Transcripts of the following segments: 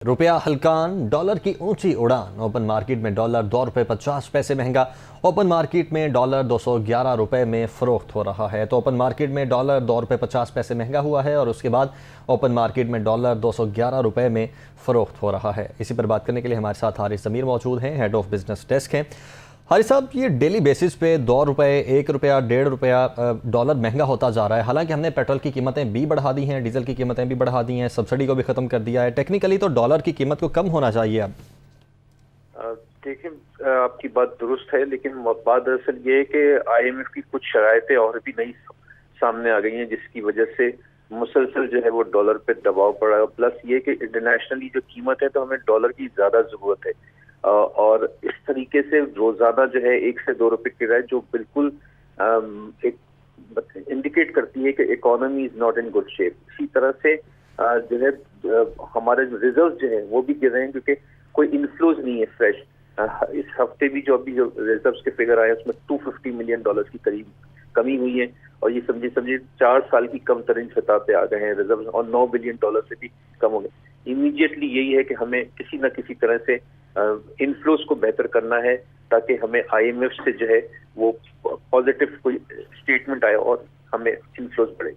रुपया हल्कान, डॉलर की ऊंची उड़ान। ओपन मार्केट में डॉलर ₹2.50 महंगा। ओपन मार्केट में डॉलर 211 रुपये में फ़रोख्त हो रहा है। तो ओपन मार्केट में डॉलर ₹2.50 महंगा हुआ है और उसके बाद ओपन मार्केट में डॉलर 211 रुपये में फ़रोख्त हो रहा है। इसी पर बात करने के लिए हमारे साथ हारिस ज़मीर मौजूद हैं, हेड ऑफ बिजनेस डेस्क हैं। हारिस साहब, ये डेली बेसिस पे ₹2, ₹1, ₹1.5 डॉलर महंगा होता जा रहा है। हालांकि हमने पेट्रोल की कीमतें भी बढ़ा दी हैं, डीजल की कीमतें भी बढ़ा दी हैं, सब्सिडी को भी ख़त्म कर दिया है। टेक्निकली तो डॉलर की कीमत को कम होना चाहिए अब। देखिए, आपकी बात दुरुस्त है, लेकिन बात दरअसल ये है कि IMF की कुछ शरायतें और भी नई सामने आ गई हैं, जिसकी वजह से मुसलसल जो है वो डॉलर पे दबाव पड़ा है। प्लस ये कि इंटरनेशनली जो कीमत है तो हमें डॉलर की ज्यादा जरूरत है, और इस तरीके से रोजाना जो है 1 से 2 रुपए की राय जो बिल्कुल एक इंडिकेट करती है कि economy is not in good shape. इसी तरह से जो है हमारे रिजर्व जो है वो भी गिर रहे हैं, क्योंकि कोई इनफ्लोज नहीं है फ्रेश। इस हफ्ते भी जो रिजर्व्स के फिगर आए उसमें $250 मिलियन की करीब कमी हुई है, और ये समझिए 4 साल की कम तरीन सतह पे आ गए हैं रिजर्व, और $9 बिलियन से भी कम हो गए। इमीडिएटली यही है कि हमें किसी न किसी तरह से इनफ्लोज को बेहतर करना है, ताकि हमें IMF से जो है वो पॉजिटिव कोई स्टेटमेंट आए और हमें इनफ्लोज बढ़े।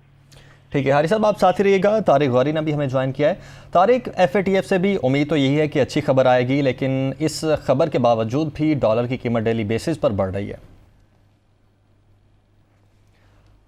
ठीक है हारिस साहब, आप साथ ही रहिएगा। तारिक गौरी ने भी हमें ज्वाइन किया है। तारिक, FATF से भी उम्मीद तो यही है कि अच्छी खबर आएगी, लेकिन इस खबर के बावजूद भी डॉलर की कीमत डेली बेसिस पर बढ़ रही है।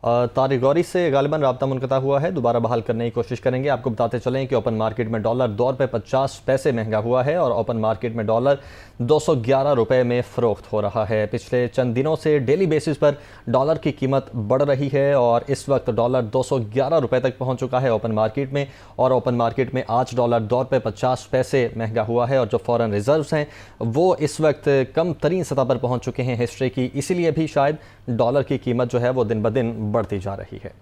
तारिक गौरी से गालिबन राब्ता मुनक़ता हुआ है, दोबारा बहाल करने की कोशिश करेंगे। आपको बताते चलें कि ओपन मार्केट में डॉलर $2.50 महंगा हुआ है और ओपन मार्केट में डॉलर 211 रुपये में फ़रोख्त हो रहा है। पिछले चंद दिनों से डेली बेसिस पर डॉलर की कीमत बढ़ रही है और इस वक्त डॉलर 211 रुपये तक पहुँच चुका है ओपन मार्केट में। और ओपन मार्केट में आज डॉलर $2.50 महंगा हुआ है और जो फॉरेन रिजर्व्स हैं वो इस वक्त कम तरीन सतह पर पहुँच चुके हैं हिस्ट्री की। इसीलिए भी शायद डॉलर की कीमत जो है वो दिन ब दिन बढ़ती जा रही है।